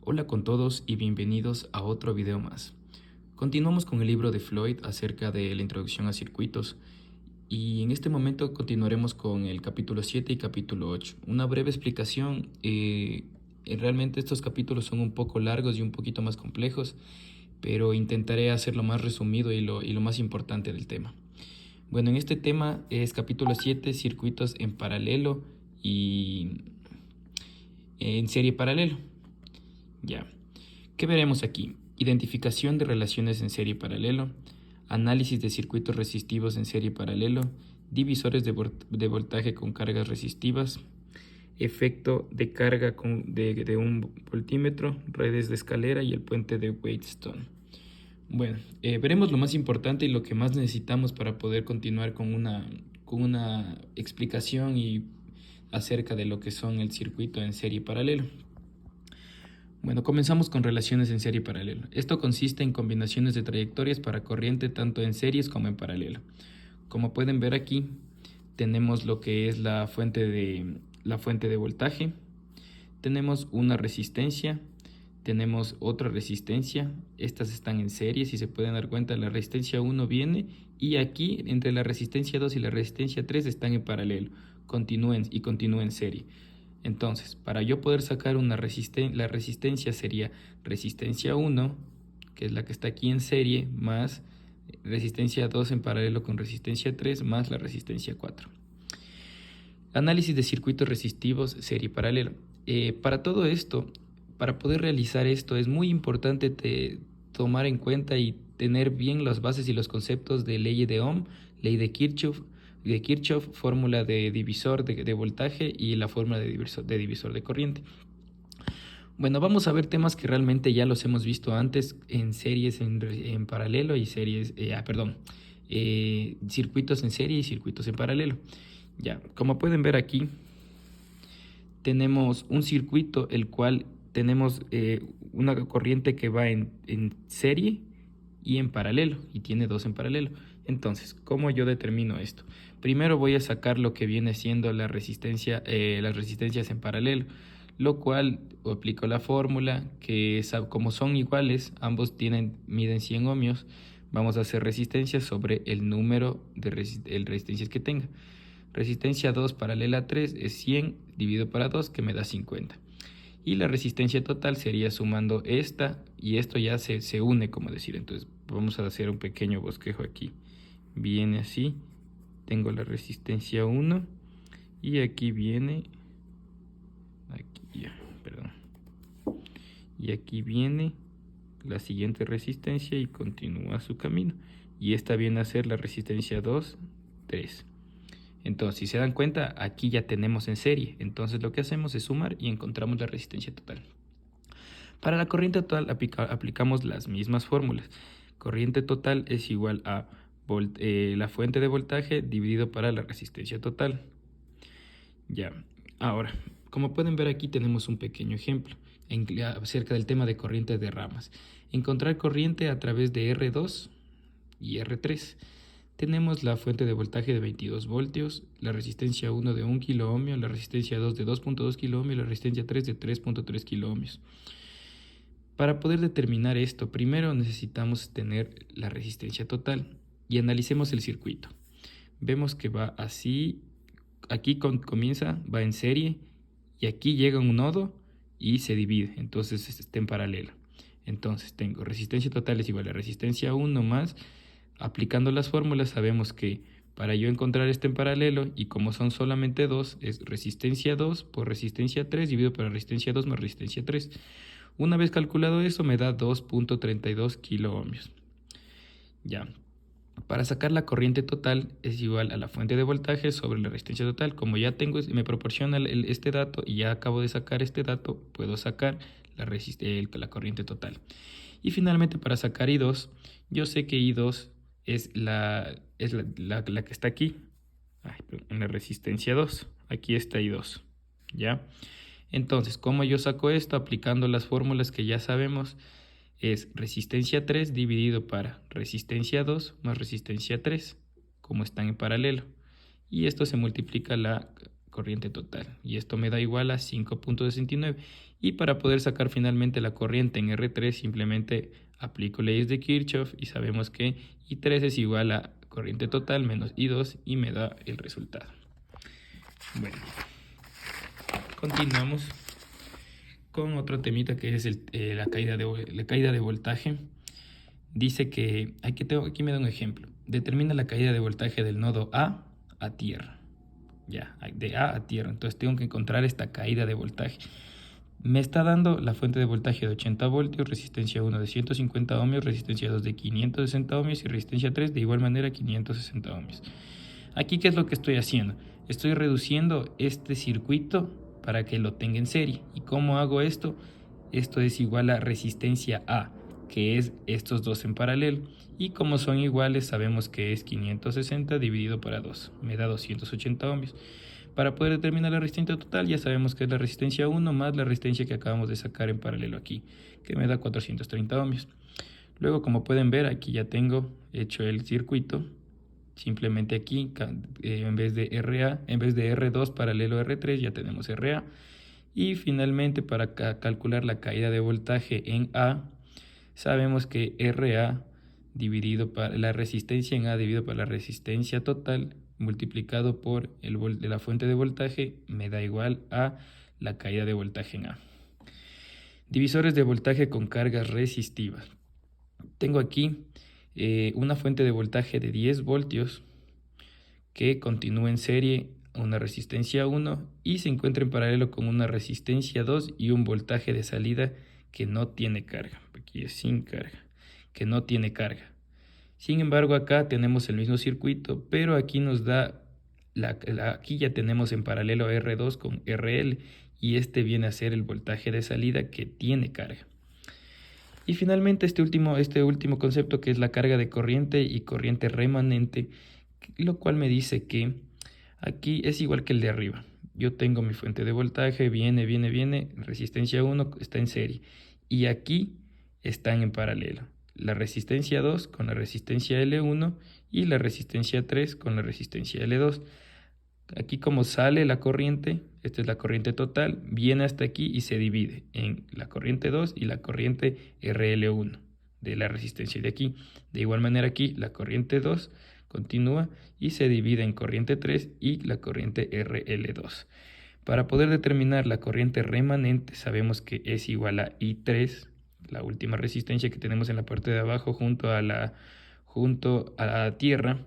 Hola con todos y bienvenidos a otro video más. Continuamos con el libro de Floyd acerca de la introducción a circuitos y en este momento continuaremos con el capítulo 7 y capítulo 8. Una breve explicación, realmente estos capítulos son un poco largos y un poquito más complejos, pero intentaré hacerlo más resumido y lo más importante del tema. Bueno, en este tema es capítulo 7, circuitos en paralelo y en serie paralelo. Ya. ¿Qué veremos aquí? Identificación de relaciones en serie paralelo, análisis de circuitos resistivos en serie paralelo, divisores de voltaje con cargas resistivas, efecto de carga de un voltímetro, redes de escalera y el puente de Wheatstone. Bueno, veremos lo más importante y lo que más necesitamos para poder continuar con una explicación y acerca de lo que son el circuito en serie paralelo. Bueno, comenzamos con relaciones en serie paralelo. Esto consiste en combinaciones de trayectorias para corriente tanto en series como en paralelo. Como pueden ver aquí, tenemos lo que es la fuente de voltaje, tenemos una resistencia, tenemos otra resistencia, estas están en serie, si se pueden dar cuenta la resistencia 1 viene y aquí entre la resistencia 2 y la resistencia 3 están en paralelo, continúen en serie. Entonces, para yo poder sacar la resistencia sería resistencia 1, que es la que está aquí en serie, más resistencia 2 en paralelo con resistencia 3, más la resistencia 4. Análisis de circuitos resistivos, serie paralelo. Para todo esto, para poder realizar esto, es muy importante tomar en cuenta y tener bien las bases y los conceptos de ley de Ohm, ley de Kirchhoff, fórmula de divisor de voltaje y la fórmula de divisor de corriente. Bueno, vamos a ver temas que realmente ya los hemos visto antes en series en paralelo y circuitos en serie y circuitos en paralelo. Ya, como pueden ver aquí, tenemos un circuito el cual tenemos una corriente que va en serie y en paralelo, y tiene dos en paralelo. Entonces, ¿cómo yo determino esto? Primero voy a sacar lo que viene siendo las resistencias en paralelo, lo cual aplico la fórmula que como son iguales, ambos miden 100 ohmios, vamos a hacer resistencia sobre el número de resistencias que tenga. Resistencia 2 paralela a 3 es 100 dividido para 2 que me da 50. Y la resistencia total sería sumando esta y esto ya se une, como decir. Entonces vamos a hacer un pequeño bosquejo aquí. Viene así. Tengo la resistencia 1 y aquí viene... Y aquí viene la siguiente resistencia y continúa su camino. Y esta viene a ser la resistencia 2, 3. Entonces, si se dan cuenta, aquí ya tenemos en serie. Entonces, lo que hacemos es sumar y encontramos la resistencia total. Para la corriente total aplicamos las mismas fórmulas. Corriente total es igual a la fuente de voltaje dividido para la resistencia total. Ya, ahora, como pueden ver aquí tenemos un pequeño ejemplo acerca del tema de corriente de ramas. Encontrar corriente a través de R2 y R3. Tenemos la fuente de voltaje de 22 voltios, la resistencia 1 de 1 kilo ohmio, la resistencia 2 de 2.2 kilo ohmio y la resistencia 3 de 3.3 kilo ohmios. Para poder determinar esto, primero necesitamos tener la resistencia total y analicemos el circuito. Vemos que va así, aquí comienza, va en serie y aquí llega un nodo y se divide, entonces está en paralelo. Entonces tengo resistencia total es igual a resistencia 1 más. Aplicando las fórmulas sabemos que para yo encontrar este en paralelo y como son solamente dos es resistencia 2 por resistencia 3 dividido por resistencia 2 más resistencia 3. Una vez calculado eso me da 2.32 kilo ohmios. Ya. Para sacar la corriente total es igual a la fuente de voltaje sobre la resistencia total. Como ya me proporciona este dato y ya acabo de sacar este dato, puedo sacar la corriente total. Y finalmente para sacar I2, yo sé que I2 es la que está aquí, en la resistencia 2. Aquí está I2, ¿ya? Entonces, ¿cómo yo saco esto? Aplicando las fórmulas que ya sabemos, es resistencia 3 dividido para resistencia 2 más resistencia 3, como están en paralelo. Y esto se multiplica la corriente total. Y esto me da igual a 5.69. Y para poder sacar finalmente la corriente en R3 simplemente aplico leyes de Kirchhoff y sabemos que I3 es igual a corriente total menos I2 y me da el resultado. Bueno, continuamos con otro temita que es la caída de voltaje. Dice que aquí me da un ejemplo. Determina la caída de voltaje del nodo A tierra. Ya, de A a tierra. Entonces tengo que encontrar esta caída de voltaje. Me está dando la fuente de voltaje de 80 voltios, resistencia 1 de 150 ohmios, resistencia 2 de 560 ohmios y resistencia 3 de igual manera 560 ohmios. Aquí, ¿qué es lo que estoy haciendo? Estoy reduciendo este circuito para que lo tenga en serie. ¿Y cómo hago esto? Esto es igual a resistencia A, que es estos dos en paralelo. Y como son iguales, sabemos que es 560 dividido para 2. Me da 280 ohmios. Para poder determinar la resistencia total, ya sabemos que es la resistencia 1 más la resistencia que acabamos de sacar en paralelo aquí, que me da 430 ohmios. Luego, como pueden ver, aquí ya tengo hecho el circuito. Simplemente aquí, en vez de R2 paralelo R3, ya tenemos RA. Y finalmente, para calcular la caída de voltaje en A, sabemos que RA dividido para la resistencia en A dividido por la resistencia total multiplicado por de la fuente de voltaje me da igual a la caída de voltaje en A. Divisores de voltaje con cargas resistivas. Tengo aquí una fuente de voltaje de 10 voltios que continúa en serie una resistencia 1 y se encuentra en paralelo con una resistencia 2 y un voltaje de salida que no tiene carga. Aquí es sin carga, que no tiene carga. Sin embargo, acá tenemos el mismo circuito, pero aquí nos da, aquí ya tenemos en paralelo R2 con RL y este viene a ser el voltaje de salida que tiene carga. Y finalmente este último concepto que es la carga de corriente y corriente remanente, lo cual me dice que aquí es igual que el de arriba. Yo tengo mi fuente de voltaje, viene, resistencia 1 está en serie y aquí están en paralelo. La resistencia 2 con la resistencia L1 y la resistencia 3 con la resistencia L2. Aquí como sale la corriente, esta es la corriente total, viene hasta aquí y se divide en la corriente 2 y la corriente RL1 de la resistencia de aquí. De igual manera aquí la corriente 2 continúa y se divide en corriente 3 y la corriente RL2. Para poder determinar la corriente remanente sabemos que es igual a I3, la última resistencia que tenemos en la parte de abajo junto a la tierra.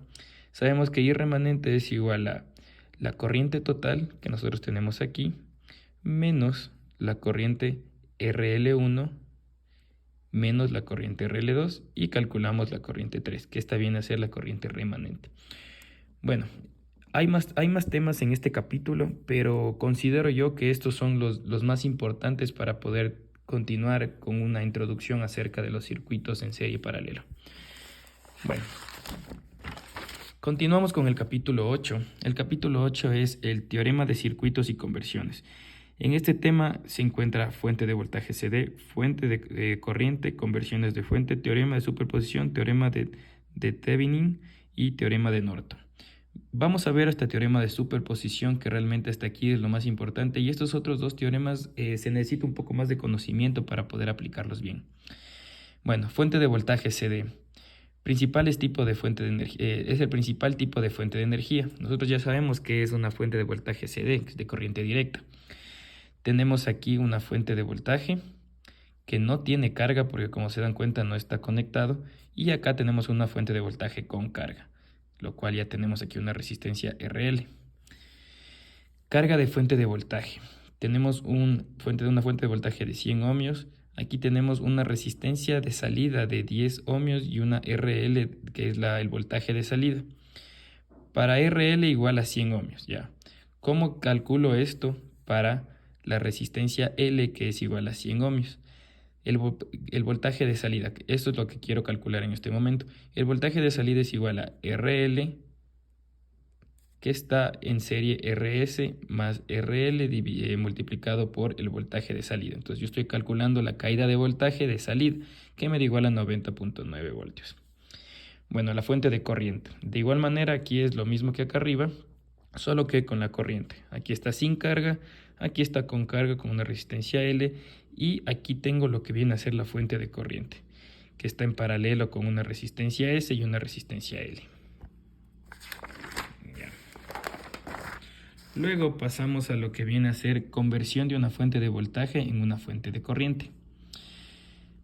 Sabemos que I remanente es igual a la corriente total que nosotros tenemos aquí menos la corriente RL1 menos la corriente RL2 y calculamos la corriente 3, que esta viene a ser la corriente remanente. Bueno, hay más temas en este capítulo, pero considero yo que estos son los más importantes para poder continuar con una introducción acerca de los circuitos en serie paralelo. Bueno, continuamos con el capítulo 8. El capítulo 8 es el teorema de circuitos y conversiones. En este tema se encuentra fuente de voltaje CD, fuente de corriente, conversiones de fuente, teorema de superposición, teorema de Thevenin y teorema de Norton. Vamos a ver este teorema de superposición que realmente hasta aquí es lo más importante y estos otros dos teoremas se necesita un poco más de conocimiento para poder aplicarlos bien. Bueno, fuente de voltaje CD. Principales tipos de fuente de energía. Es el principal tipo de fuente de energía. Nosotros ya sabemos que es una fuente de voltaje CD, que es de corriente directa. Tenemos aquí una fuente de voltaje que no tiene carga porque como se dan cuenta no está conectado. Y acá tenemos una fuente de voltaje con carga, lo cual ya tenemos aquí una resistencia RL. Carga de fuente de voltaje. Tenemos una fuente de voltaje de 100 ohmios. Aquí tenemos una resistencia de salida de 10 ohmios y una RL que es el voltaje de salida. Para RL igual a 100 ohmios, ya. ¿Cómo calculo esto para la resistencia L que es igual a 100 ohmios? El voltaje de salida, esto es lo que quiero calcular en este momento. El voltaje de salida es igual a RL que está en serie RS más RL multiplicado por el voltaje de salida. Entonces yo estoy calculando la caída de voltaje de salida que me da igual a 90.9 voltios. Bueno, la fuente de corriente. De igual manera aquí es lo mismo que acá arriba, solo que con la corriente. Aquí está sin carga, Aquí está con carga con una resistencia L y aquí tengo lo que viene a ser la fuente de corriente, que está en paralelo con una resistencia S y una resistencia L. Ya. Luego pasamos a lo que viene a ser conversión de una fuente de voltaje en una fuente de corriente.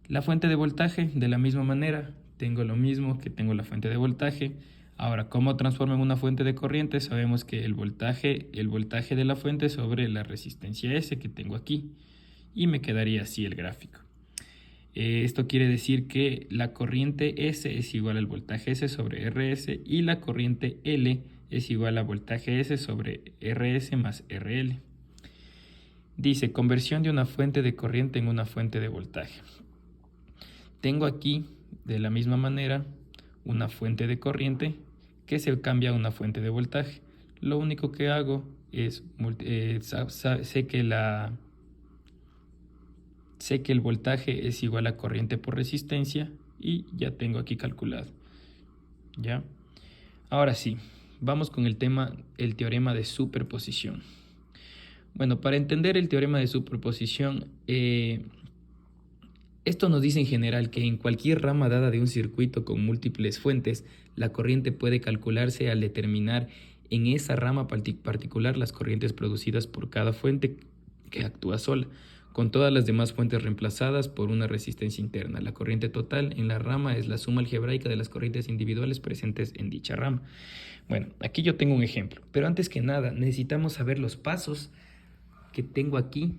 La fuente de voltaje, de la misma manera, tengo lo mismo que tengo la fuente de voltaje. Ahora, ¿cómo transformo en una fuente de corriente? Sabemos que el voltaje de la fuente sobre la resistencia S que tengo aquí. Y me quedaría así el gráfico. Esto quiere decir que la corriente S es igual al voltaje S sobre RS y la corriente L es igual a voltaje S sobre RS más RL. Dice, conversión de una fuente de corriente en una fuente de voltaje. Tengo aquí, de la misma manera, una fuente de corriente que se cambia a una fuente de voltaje. Lo único que hago es, sé que el voltaje es igual a corriente por resistencia y ya tengo aquí calculado. ¿Ya? Ahora sí, vamos con el teorema de superposición. Bueno, para entender el teorema de superposición, esto nos dice en general que en cualquier rama dada de un circuito con múltiples fuentes, la corriente puede calcularse al determinar en esa rama particular las corrientes producidas por cada fuente que actúa sola, con todas las demás fuentes reemplazadas por una resistencia interna. La corriente total en la rama es la suma algebraica de las corrientes individuales presentes en dicha rama. Bueno, aquí yo tengo un ejemplo, pero antes que nada necesitamos saber los pasos que tengo aquí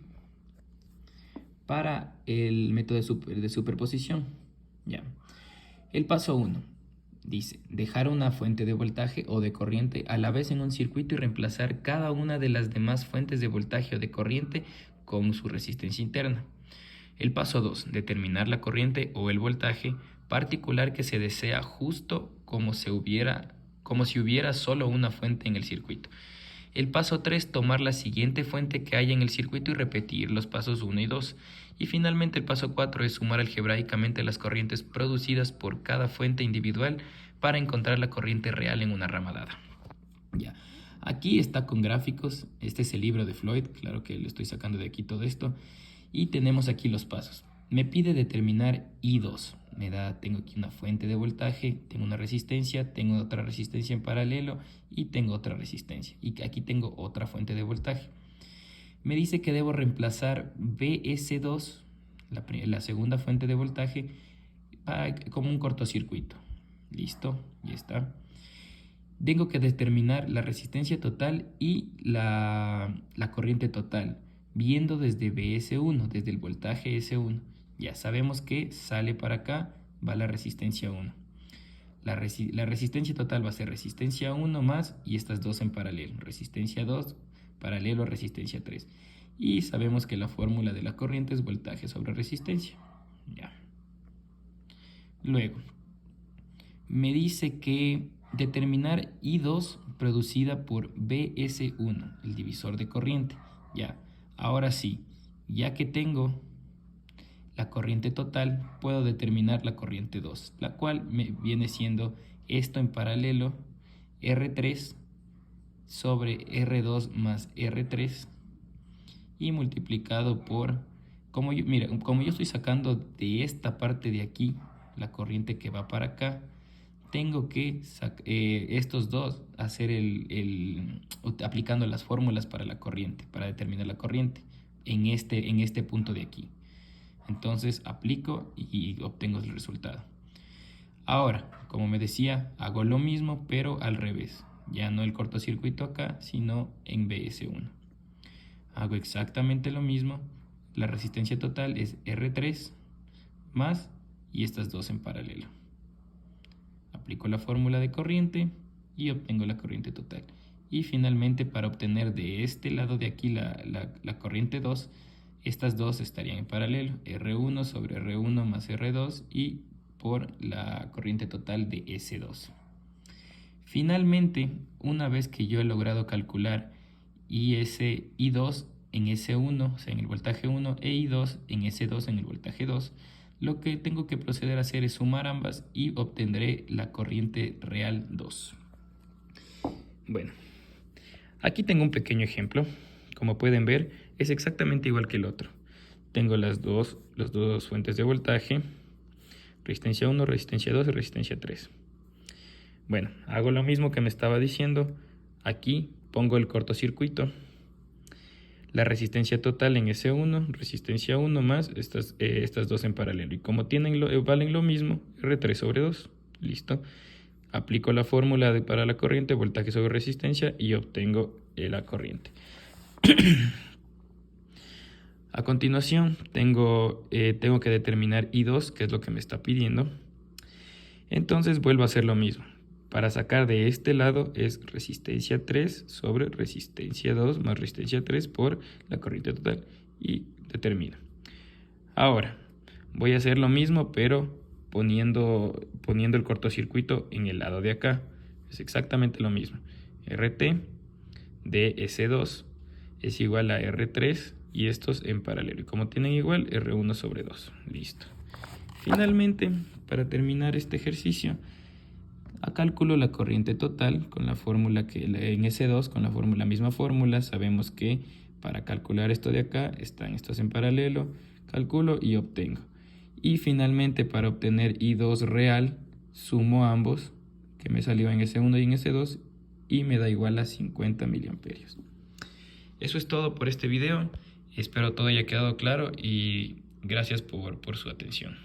para el método de superposición. Ya. El paso 1 dice, dejar una fuente de voltaje o de corriente a la vez en un circuito y reemplazar cada una de las demás fuentes de voltaje o de corriente con su resistencia interna. El paso 2, determinar la corriente o el voltaje particular que se desea justo como si hubiera solo una fuente en el circuito. El paso 3, tomar la siguiente fuente que haya en el circuito y repetir los pasos 1 y 2. Y finalmente el paso 4 es sumar algebraicamente las corrientes producidas por cada fuente individual para encontrar la corriente real en una rama dada. Ya. Aquí está con gráficos, este es el libro de Floyd, claro que lo estoy sacando de aquí todo esto. Y tenemos aquí los pasos. Me pide determinar I2. Tengo aquí una fuente de voltaje, tengo una resistencia, tengo otra resistencia en paralelo y tengo otra resistencia. Y aquí tengo otra fuente de voltaje. Me dice que debo reemplazar BS2, la segunda fuente de voltaje, como un cortocircuito. Listo, ya está. Tengo que determinar la resistencia total y la corriente total, viendo desde BS1, desde el voltaje S1. Ya sabemos que sale para acá, va la resistencia 1. La resistencia total va a ser resistencia 1 más y estas dos en paralelo. Resistencia 2 paralelo a resistencia 3. Y sabemos que la fórmula de la corriente es voltaje sobre resistencia. Ya. Luego, me dice que determinar I2 producida por BS1, el divisor de corriente. Ya, ahora sí, ya que tengo la corriente total, puedo determinar la corriente 2, la cual me viene siendo esto en paralelo, R3 sobre R2 más R3 y multiplicado por, como yo estoy sacando de esta parte de aquí la corriente que va para acá, tengo que estos dos hacer aplicando las fórmulas para la corriente, para determinar la corriente en este punto de aquí. Entonces aplico y obtengo el resultado. Ahora, como me decía, hago lo mismo pero al revés. Ya no el cortocircuito acá, sino en BS1. Hago exactamente lo mismo. La resistencia total es R3 más y estas dos en paralelo. Aplico la fórmula de corriente y obtengo la corriente total. Y finalmente, para obtener de este lado de aquí la corriente 2, estas dos estarían en paralelo, R1 sobre R1 más R2 y por la corriente total de S2. Finalmente, una vez que yo he logrado calcular I2 en S1, o sea en el voltaje 1, e I2 en S2 en el voltaje 2, lo que tengo que proceder a hacer es sumar ambas y obtendré la corriente real 2. Bueno, aquí tengo un pequeño ejemplo. Como pueden ver, es exactamente igual que el otro. Tengo las dos fuentes de voltaje, resistencia 1, resistencia 2 y resistencia 3. Bueno, hago lo mismo que me estaba diciendo. Aquí pongo el cortocircuito. La resistencia total en S1, resistencia 1 más estas dos en paralelo. Y como valen lo mismo, R3 sobre 2, listo. Aplico la fórmula para la corriente, voltaje sobre resistencia, y obtengo la corriente. A continuación, tengo que determinar I2, que es lo que me está pidiendo. Entonces vuelvo a hacer lo mismo. Para sacar de este lado es resistencia 3 sobre resistencia 2 más resistencia 3 por la corriente total. Y determino. Ahora, voy a hacer lo mismo, pero poniendo el cortocircuito en el lado de acá. Es exactamente lo mismo. RT de S2 es igual a R3 y estos en paralelo. Y como tienen igual, R1 sobre 2. Listo. Finalmente, para terminar este ejercicio, calculo la corriente total con la fórmula que en S2, con la misma fórmula. Sabemos que para calcular esto de acá, están estos en paralelo. Calculo y obtengo. Y finalmente, para obtener I2 real, sumo ambos, que me salió en S1 y en S2, y me da igual a 50 miliamperios. Eso es todo por este video. Espero todo haya quedado claro y gracias por su atención.